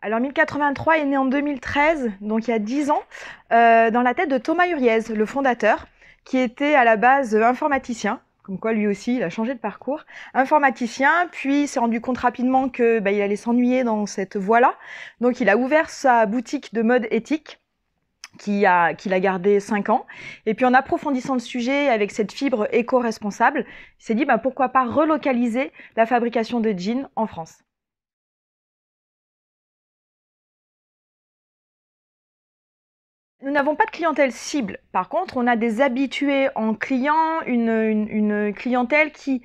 Alors 1083 est né en 2013, donc il y a 10 ans, dans la tête de Thomas Huriez, le fondateur, qui était à la base informaticien, comme quoi lui aussi il a changé de parcours, informaticien, puis il s'est rendu compte rapidement que il allait s'ennuyer dans cette voie-là, donc il a ouvert sa boutique de mode éthique, qu'il a gardé 5 ans. Et puis en approfondissant le sujet avec cette fibre éco-responsable, il s'est dit pourquoi pas relocaliser la fabrication de jeans en France. Nous n'avons pas de clientèle cible. Par contre, on a des habitués en clients, une clientèle qui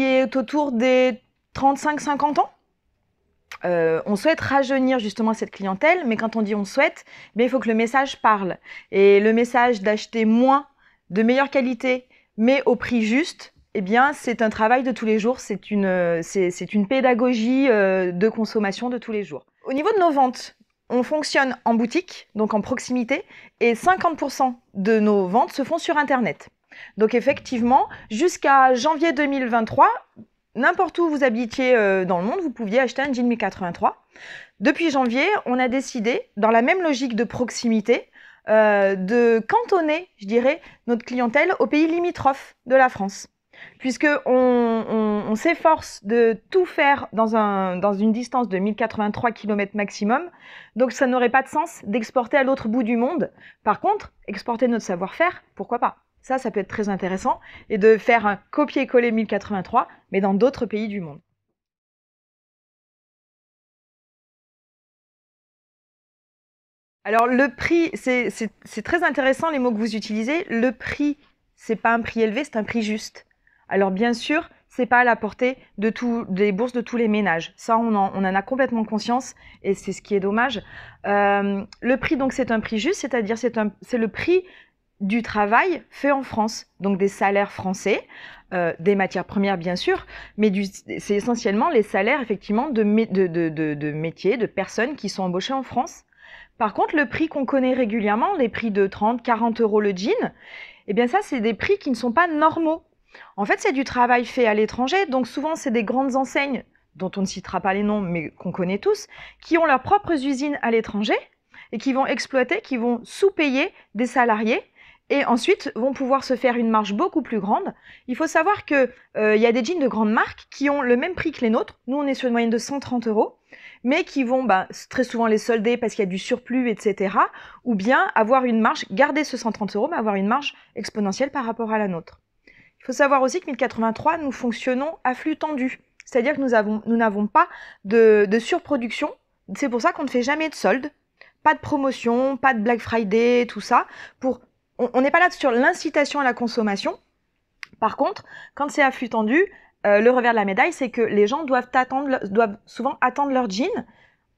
est autour des 35-50 ans. On souhaite rajeunir justement cette clientèle, mais quand on dit on souhaite, il faut que le message parle. Et le message d'acheter moins, de meilleure qualité, mais au prix juste, c'est un travail de tous les jours, c'est une pédagogie de consommation de tous les jours. Au niveau de nos ventes, on fonctionne en boutique, donc en proximité, et 50% de nos ventes se font sur Internet. Donc effectivement, jusqu'à janvier 2023, n'importe où vous habitiez dans le monde, vous pouviez acheter un jean 1083. Depuis janvier, on a décidé, dans la même logique de proximité, de cantonner, je dirais, notre clientèle aux pays limitrophes de la France. Puisqu'on s'efforce de tout faire dans une distance de 1083 km maximum, donc ça n'aurait pas de sens d'exporter à l'autre bout du monde. Par contre, exporter notre savoir-faire, pourquoi pas? Ça peut être très intéressant, et de faire un copier-coller 1083, mais dans d'autres pays du monde. Alors le prix, c'est très intéressant les mots que vous utilisez. Le prix, c'est pas un prix élevé, c'est un prix juste. Alors bien sûr, c'est pas à la portée des bourses de tous les ménages. Ça, on en a complètement conscience et c'est ce qui est dommage. Le prix, donc, c'est un prix juste, c'est-à-dire c'est le prix du travail fait en France, donc des salaires français, des matières premières bien sûr, mais c'est essentiellement les salaires effectivement de métiers, de personnes qui sont embauchées en France. Par contre, le prix qu'on connaît régulièrement, les prix de 30, 40 euros le jean, ça c'est des prix qui ne sont pas normaux. En fait, c'est du travail fait à l'étranger, donc souvent c'est des grandes enseignes, dont on ne citera pas les noms, mais qu'on connaît tous, qui ont leurs propres usines à l'étranger et qui vont exploiter, qui vont sous-payer des salariés et ensuite vont pouvoir se faire une marge beaucoup plus grande. Il faut savoir qu'il y a des jeans de grandes marques qui ont le même prix que les nôtres. Nous, on est sur une moyenne de 130 euros, mais qui vont très souvent les solder parce qu'il y a du surplus, etc. Ou bien avoir une marge, garder ce 130 euros, mais avoir une marge exponentielle par rapport à la nôtre. Il faut savoir aussi que 1083, nous fonctionnons à flux tendu. C'est-à-dire que nous n'avons pas de surproduction. C'est pour ça qu'on ne fait jamais de solde, pas de promotion, pas de Black Friday, tout ça. On n'est pas là sur l'incitation à la consommation. Par contre, quand c'est à flux tendu, le revers de la médaille, c'est que les gens doivent souvent attendre leur jean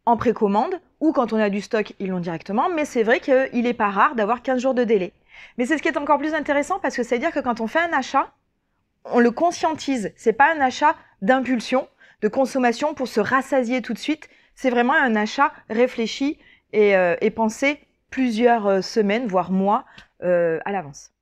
en précommande, ou quand on a du stock, ils l'ont directement, mais c'est vrai qu'il n'est pas rare d'avoir 15 jours de délai. Mais c'est ce qui est encore plus intéressant parce que c'est-à-dire que quand on fait un achat, on le conscientise. C'est pas un achat d'impulsion, de consommation pour se rassasier tout de suite. C'est vraiment un achat réfléchi et pensé plusieurs semaines, voire mois à l'avance.